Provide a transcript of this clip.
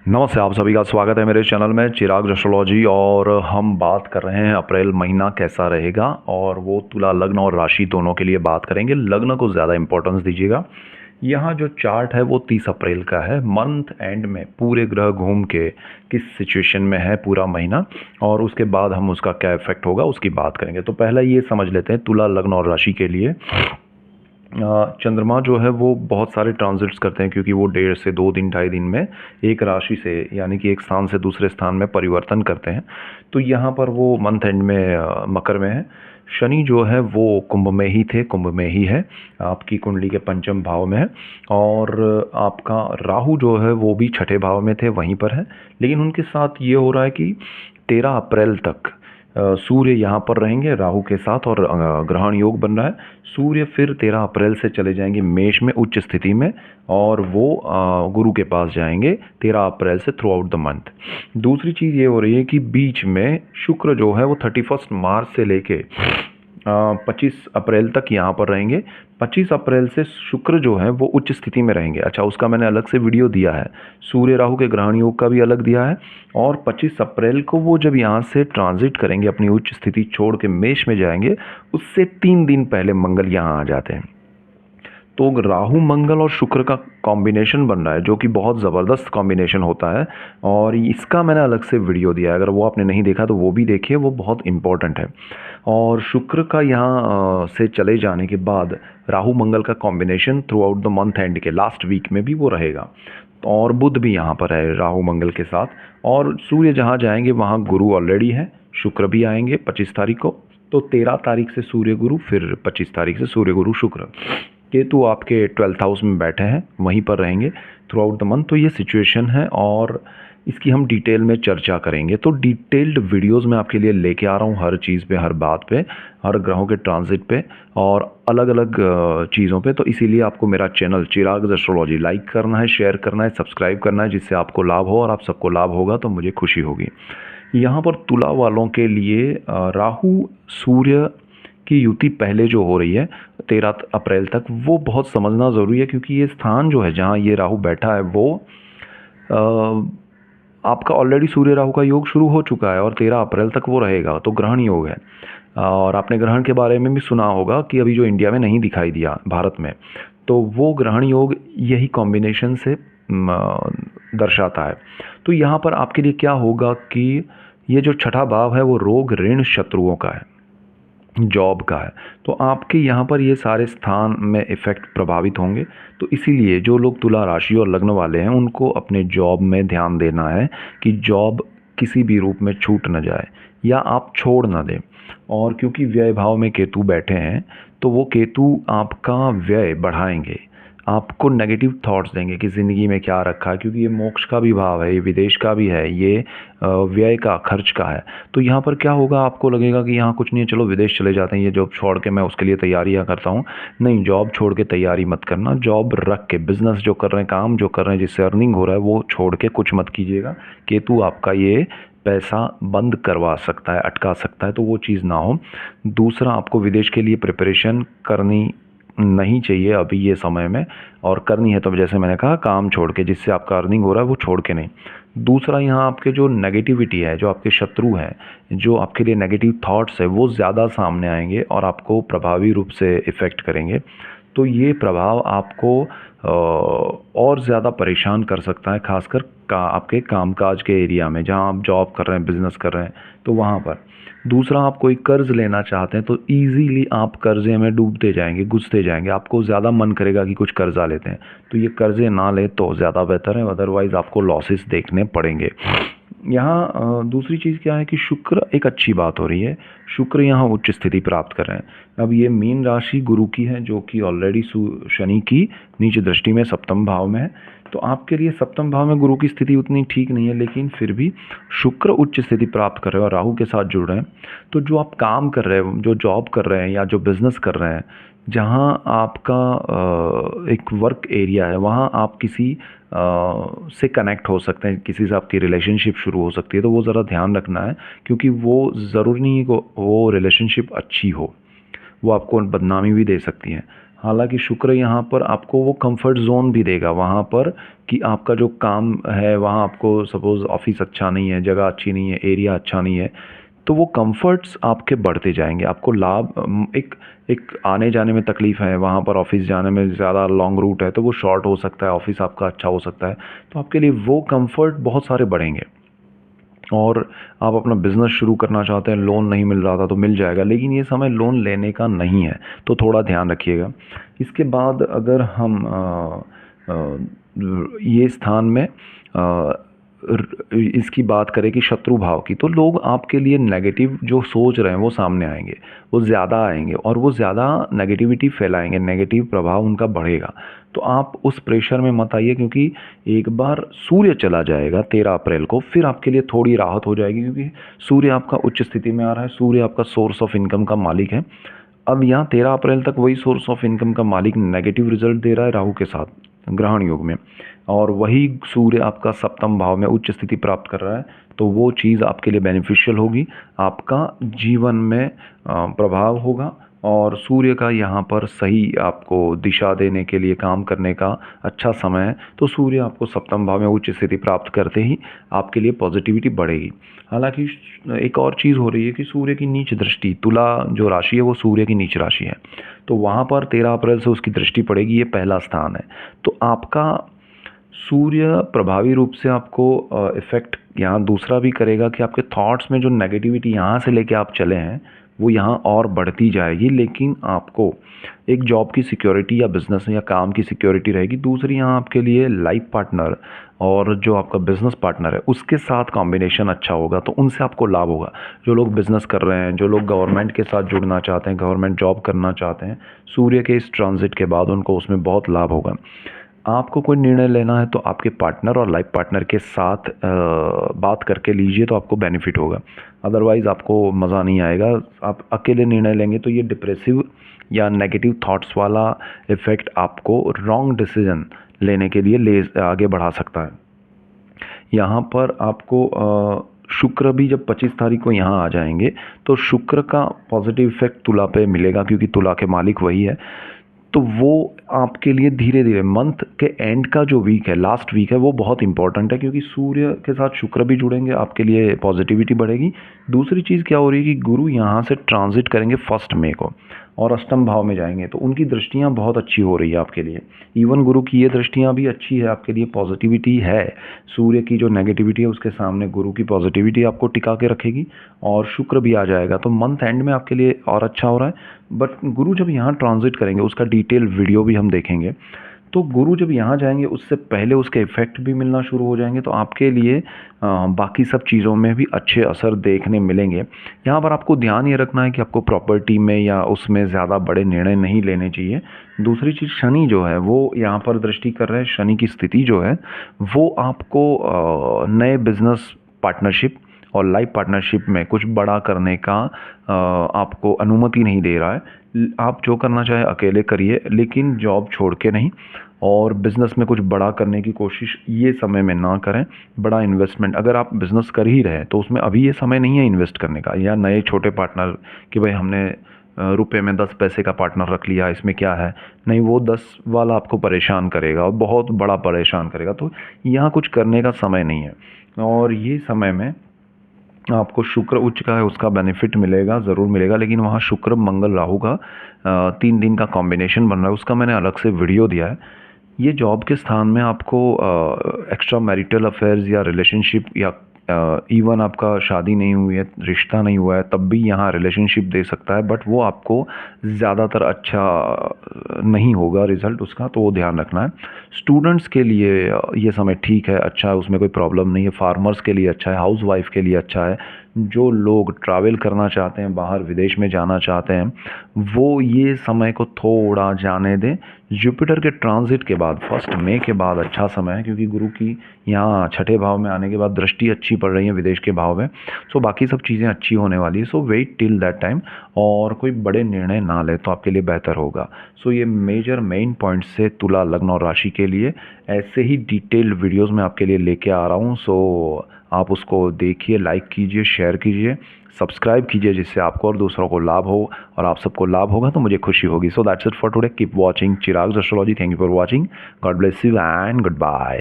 नमस्ते, आप सभी का स्वागत है मेरे चैनल में चिराग एस्ट्रोलॉजी। और हम बात कर रहे हैं अप्रैल महीना कैसा रहेगा, और वो तुला लग्न और राशि दोनों के लिए बात करेंगे। लग्न को ज़्यादा इंपॉर्टेंस दीजिएगा। यहाँ जो चार्ट है वो 30 अप्रैल का है। मंथ एंड में पूरे ग्रह घूम के किस सिचुएशन में है पूरा महीना, और उसके बाद हम उसका क्या इफेक्ट होगा उसकी बात करेंगे। तो पहला ये समझ लेते हैं तुला लग्न और राशि के लिए चंद्रमा जो है वो बहुत सारे ट्रांजिट्स करते हैं, क्योंकि वो 1.5 से 2 दिन 2.5 दिन में एक राशि से यानी कि एक स्थान से दूसरे स्थान में परिवर्तन करते हैं। तो यहाँ पर वो मंथ एंड में मकर में है। शनि जो है वो कुंभ में ही थे, कुंभ में ही है, आपकी कुंडली के पंचम भाव में है। और आपका राहु जो है वो भी छठे भाव में थे, वहीं पर है। लेकिन उनके साथ ये हो रहा है कि 13 अप्रैल तक सूर्य यहाँ पर रहेंगे राहु के साथ, और ग्रहण योग बन रहा है। सूर्य फिर 13 अप्रैल से चले जाएंगे मेष में उच्च स्थिति में, और वो गुरु के पास जाएंगे 13 अप्रैल से थ्रू आउट द मंथ। दूसरी चीज़ ये हो रही है कि बीच में शुक्र जो है वो 31 मार्च से लेके 25 अप्रैल तक यहाँ पर रहेंगे। 25 अप्रैल से शुक्र जो है वो उच्च स्थिति में रहेंगे। अच्छा, उसका मैंने अलग से वीडियो दिया है, सूर्य राहु के ग्रहण योग का भी अलग दिया है। और 25 अप्रैल को वो जब यहाँ से ट्रांजिट करेंगे, अपनी उच्च स्थिति छोड़ के मेष में जाएंगे, उससे 3 दिन पहले मंगल यहाँ आ जाते हैं। तो राहु मंगल और शुक्र का कॉम्बिनेशन बन रहा है, जो कि बहुत ज़बरदस्त कॉम्बिनेशन होता है। और इसका मैंने अलग से वीडियो दिया है, अगर वो आपने नहीं देखा तो वो भी देखिए, वो बहुत इम्पोर्टेंट है। और शुक्र का यहाँ से चले जाने के बाद राहु मंगल का combination through out the month and के लास्ट वीक में भी वो रहेगा। और बुध भी यहाँ पर है राहु मंगल के साथ। और सूर्य जहाँ जाएंगे वहाँ गुरु ऑलरेडी है, शुक्र भी आएंगे 25 तारीख को। तो 13 तारीख से सूर्य गुरु, फिर 25 तारीख से सूर्य गुरु शुक्र। केतु आपके 12th हाउस में बैठे हैं, वहीं पर रहेंगे थ्रू आउट द मंथ। तो ये सिचुएशन है, और इसकी हम डिटेल में चर्चा करेंगे। तो डिटेल्ड वीडियोस मैं आपके लिए लेके आ रहा हूँ, हर चीज़ पे, हर बात पे, हर ग्रहों के ट्रांजिट पे, और अलग अलग चीज़ों पे। तो इसीलिए आपको मेरा चैनल चिराग एस्ट्रोलॉजी लाइक करना है, शेयर करना है, सब्सक्राइब करना है, जिससे आपको लाभ हो, और आप सबको लाभ होगा तो मुझे खुशी होगी। यहाँ पर तुला वालों के लिए राहु सूर्य की युति पहले जो हो रही है 13 अप्रैल तक, वो बहुत समझना ज़रूरी है। क्योंकि ये स्थान जो है जहाँ ये राहु बैठा है वो आपका ऑलरेडी सूर्य राहु का योग शुरू हो चुका है, और 13 अप्रैल तक वो रहेगा। तो ग्रहण योग है। और आपने ग्रहण के बारे में भी सुना होगा कि अभी जो इंडिया में नहीं दिखाई दिया, भारत में, तो वो ग्रहण योग यही कॉम्बिनेशन से दर्शाता है। तो यहाँ पर आपके लिए क्या होगा कि ये जो छठा भाव है वो रोग ऋण शत्रुओं का है, जॉब का है। तो आपके यहाँ पर ये सारे स्थान में इफ़ेक्ट प्रभावित होंगे। तो इसीलिए जो लोग तुला राशि और लग्न वाले हैं उनको अपने जॉब में ध्यान देना है कि जॉब किसी भी रूप में छूट न जाए, या आप छोड़ ना दें। और क्योंकि व्यय भाव में केतु बैठे हैं, तो वो केतु आपका व्यय बढ़ाएंगे, आपको नेगेटिव थॉट्स देंगे कि ज़िंदगी में क्या रखा है। क्योंकि ये मोक्ष का भी भाव है, ये विदेश का भी है, ये व्यय का, खर्च का है। तो यहाँ पर क्या होगा, आपको लगेगा कि यहाँ कुछ नहीं है, चलो विदेश चले जाते हैं, ये जॉब छोड़ के मैं उसके लिए तैयारियाँ करता हूँ। नहीं, जॉब छोड़ के तैयारी मत करना। जॉब रख के बिजनेस जो कर रहे हैं, काम जो कर रहे हैं, जिससे अर्निंग हो रहा है, वो छोड़ के कुछ मत कीजिएगा। केतु आपका ये पैसा बंद करवा सकता है, अटका सकता है, तो वो चीज़ ना हो। दूसरा, आपको विदेश के लिए प्रिपरेशन करनी नहीं चाहिए अभी ये समय में, और करनी है तो जैसे मैंने कहा, काम छोड़ के, जिससे आपका अर्निंग हो रहा है वो छोड़ के नहीं। दूसरा, यहाँ आपके जो नेगेटिविटी है, जो आपके शत्रु हैं, जो आपके लिए नेगेटिव थॉट्स है, वो ज़्यादा सामने आएंगे और आपको प्रभावी रूप से इफ़ेक्ट करेंगे। तो ये प्रभाव आपको और ज़्यादा परेशान कर सकता है, खासकर आपके कामकाज के एरिया में, जहाँ आप जॉब कर रहे हैं, बिज़नेस कर रहे हैं, तो वहाँ पर। दूसरा, आप कोई कर्ज़ लेना चाहते हैं तो ईज़िली आप कर्ज़े में डूबते जाएंगे, घुसते जाएंगे, आपको ज़्यादा मन करेगा कि कुछ कर्ज़ा लेते हैं। तो ये कर्ज़े ना ले तो ज़्यादा बेहतर है, अदरवाइज़ आपको लॉसेस देखने पड़ेंगे। यहाँ दूसरी चीज़ क्या है कि शुक्र, एक अच्छी बात हो रही है, शुक्र यहाँ उच्च स्थिति प्राप्त कर रहे हैं। अब ये मीन राशि गुरु की है, जो कि ऑलरेडी शनि की नीच दृष्टि में सप्तम भाव में है। तो आपके लिए सप्तम भाव में गुरु की स्थिति उतनी ठीक नहीं है, लेकिन फिर भी शुक्र उच्च स्थिति प्राप्त कर रहे हैं और राहु के साथ जुड़ रहे हैं। तो जो आप काम कर रहे हैं, जो जॉब कर रहे हैं, या जो बिज़नेस कर रहे हैं, जहाँ आपका एक वर्क एरिया है, वहाँ आप किसी से कनेक्ट हो सकते हैं, किसी से आपकी रिलेशनशिप शुरू हो सकती है। तो वो ज़रा ध्यान रखना है, क्योंकि वो ज़रूरी नहीं है कि वो रिलेशनशिप अच्छी हो, वो आपको बदनामी भी दे सकती है। हालांकि शुक्र यहाँ पर आपको वो कंफर्ट जोन भी देगा वहाँ पर, कि आपका जो काम है वहाँ आपको सपोज़ ऑफिस अच्छा नहीं है, जगह अच्छी नहीं है, एरिया अच्छा नहीं है, तो वो कंफर्ट्स आपके बढ़ते जाएंगे। आपको लाभ एक एक आने जाने में तकलीफ़ है, वहाँ पर ऑफिस जाने में ज़्यादा लॉन्ग रूट है तो वो शॉर्ट हो सकता है, ऑफिस आपका अच्छा हो सकता है, तो आपके लिए वो कंफर्ट बहुत सारे बढ़ेंगे। और आप अपना बिज़नेस शुरू करना चाहते हैं, लोन नहीं मिल रहा था तो मिल जाएगा, लेकिन ये समय लोन लेने का नहीं है, तो थोड़ा ध्यान रखिएगा। इसके बाद अगर हम ये स्थान में इसकी बात करें कि शत्रु भाव की, तो लोग आपके लिए नेगेटिव जो सोच रहे हैं वो सामने आएंगे, वो ज़्यादा आएंगे और वो ज़्यादा नेगेटिविटी फैलाएंगे, नेगेटिव प्रभाव उनका बढ़ेगा। तो आप उस प्रेशर में मत आइए, क्योंकि एक बार सूर्य चला जाएगा 13 अप्रैल को, फिर आपके लिए थोड़ी राहत हो जाएगी, क्योंकि सूर्य आपका उच्च स्थिति में आ रहा है, सूर्य आपका सोर्स ऑफ इनकम का मालिक है। अब यहाँ 13 अप्रैल तक वही सोर्स ऑफ इनकम का मालिक नेगेटिव रिजल्ट दे रहा है राहु के साथ ग्रहण योग में, और वही सूर्य आपका सप्तम भाव में उच्च स्थिति प्राप्त कर रहा है, तो वो चीज़ आपके लिए बेनिफिशियल होगी, आपका जीवन में प्रभाव होगा। और सूर्य का यहाँ पर सही आपको दिशा देने के लिए काम करने का अच्छा समय है, तो सूर्य आपको सप्तम भाव में उच्च स्थिति प्राप्त करते ही आपके लिए पॉजिटिविटी बढ़ेगी। हालांकि एक और चीज़ हो रही है कि सूर्य की नीच दृष्टि, तुला जो राशि है वो सूर्य की नीच राशि है, तो वहाँ पर 13 अप्रैल से उसकी दृष्टि पड़ेगी, ये पहला स्थान है। तो आपका सूर्य प्रभावी रूप से आपको इफ़ेक्ट यहाँ दूसरा भी करेगा कि आपके थॉट्स में जो नेगेटिविटी यहाँ से लेके आप चले हैं वो यहाँ और बढ़ती जाएगी, लेकिन आपको एक जॉब की सिक्योरिटी या बिज़नेस या काम की सिक्योरिटी रहेगी। दूसरी यहाँ आपके लिए लाइफ पार्टनर और जो आपका बिज़नेस पार्टनर है उसके साथ कॉम्बिनेशन अच्छा होगा, तो उनसे आपको लाभ होगा। जो लोग बिज़नेस कर रहे हैं, जो लोग गवर्नमेंट के साथ जुड़ना चाहते हैं, गवर्नमेंट जॉब करना चाहते हैं, सूर्य के इस ट्रांजिट के बाद उनको उसमें बहुत लाभ होगा। आपको कोई निर्णय लेना है तो आपके पार्टनर और लाइफ पार्टनर के साथ बात करके लीजिए, तो आपको बेनिफिट होगा, अदरवाइज़ आपको मज़ा नहीं आएगा। आप अकेले निर्णय लेंगे तो ये डिप्रेसिव या नेगेटिव थॉट्स वाला इफ़ेक्ट आपको रॉन्ग डिसीजन लेने के लिए ले आगे बढ़ा सकता है। यहाँ पर आपको शुक्र भी जब 25 तारीख को यहाँ आ जाएंगे तो शुक्र का पॉजिटिव इफेक्ट तुला पे मिलेगा, क्योंकि तुला के मालिक वही है, तो वो आपके लिए धीरे धीरे मंथ के एंड का जो वीक है, लास्ट वीक है, वो बहुत इंपॉर्टेंट है, क्योंकि सूर्य के साथ शुक्र भी जुड़ेंगे, आपके लिए पॉजिटिविटी बढ़ेगी। दूसरी चीज़ क्या हो रही है कि गुरु यहाँ से ट्रांजिट करेंगे 1 मई को और अष्टम भाव में जाएंगे, तो उनकी दृष्टियाँ बहुत अच्छी हो रही है आपके लिए। इवन गुरु की ये दृष्टियाँ भी अच्छी है आपके लिए, पॉजिटिविटी है। सूर्य की जो नेगेटिविटी है उसके सामने गुरु की पॉजिटिविटी आपको टिका के रखेगी, और शुक्र भी आ जाएगा, तो मंथ एंड में आपके लिए और अच्छा हो रहा है। बट गुरु जब यहाँ ट्रांजिट करेंगे उसका डिटेल वीडियो भी हम देखेंगे, तो गुरु जब यहाँ जाएंगे उससे पहले उसके इफ़ेक्ट भी मिलना शुरू हो जाएंगे, तो आपके लिए बाकी सब चीज़ों में भी अच्छे असर देखने मिलेंगे। यहाँ पर आपको ध्यान ये रखना है कि आपको प्रॉपर्टी में या उसमें ज़्यादा बड़े निर्णय नहीं लेने चाहिए। दूसरी चीज़, शनि जो है वो यहाँ पर दृष्टि कर रहे हैं, शनि की स्थिति जो है वो आपको नए बिजनेस पार्टनरशिप और लाइफ पार्टनरशिप में कुछ बड़ा करने का आपको अनुमति नहीं दे रहा है। आप जो करना चाहे अकेले करिए, लेकिन जॉब छोड़ के नहीं, और बिज़नेस में कुछ बड़ा करने की कोशिश ये समय में ना करें। बड़ा इन्वेस्टमेंट अगर आप बिज़नेस कर ही रहे हैं तो उसमें अभी ये समय नहीं है इन्वेस्ट करने का, या नए छोटे पार्टनर कि भाई हमने रुपए में 10 पैसे का पार्टनर रख लिया, इसमें क्या है, नहीं, वो 10 वाला आपको परेशान करेगा और बहुत बड़ा परेशान करेगा, तो यहाँ कुछ करने का समय नहीं है। और ये समय में आपको शुक्र उच्च का है उसका बेनिफिट मिलेगा, ज़रूर मिलेगा, लेकिन वहाँ शुक्र मंगल राहु का 3 दिन का कॉम्बिनेशन बन रहा है, उसका मैंने अलग से वीडियो दिया है। ये जॉब के स्थान में आपको एक्स्ट्रा मैरिटल अफेयर्स या रिलेशनशिप या इवन आपका शादी नहीं हुई है, रिश्ता नहीं हुआ है, तब भी यहाँ रिलेशनशिप दे सकता है, बट वो आपको ज़्यादातर अच्छा नहीं होगा रिज़ल्ट उसका, तो वो ध्यान रखना है। स्टूडेंट्स के लिए ये समय ठीक है, अच्छा है, उसमें कोई प्रॉब्लम नहीं है। फार्मर्स के लिए अच्छा है, हाउस वाइफ के लिए अच्छा है, जो लोग ट्रैवल करना चाहते हैं, बाहर विदेश में जाना चाहते हैं, वो ये समय को थोड़ा जाने दें। जुपिटर के ट्रांजिट के बाद 1 मई के बाद अच्छा समय है, क्योंकि गुरु की यहाँ 6ठे भाव में आने के बाद दृष्टि अच्छी पड़ रही है विदेश के भाव में, सो बाकी सब चीज़ें अच्छी होने वाली है। सो वेट टिल दैट टाइम, और कोई बड़े निर्णय ना ले तो आपके लिए बेहतर होगा। सो ये मेजर मेन पॉइंट से तुला लग्न और राशि के लिए ऐसे ही डिटेल्ड वीडियोज़ मैं आपके लिए लेके आ रहा हूँ। सो आप उसको देखिए, लाइक कीजिए, शेयर कीजिए, सब्सक्राइब कीजिए, जिससे आपको और दूसरों को लाभ हो और आप सबको लाभ होगा तो मुझे खुशी होगी। So that's it for today. Keep watching Chirag astrology. Thank you for watching. God bless you and good bye.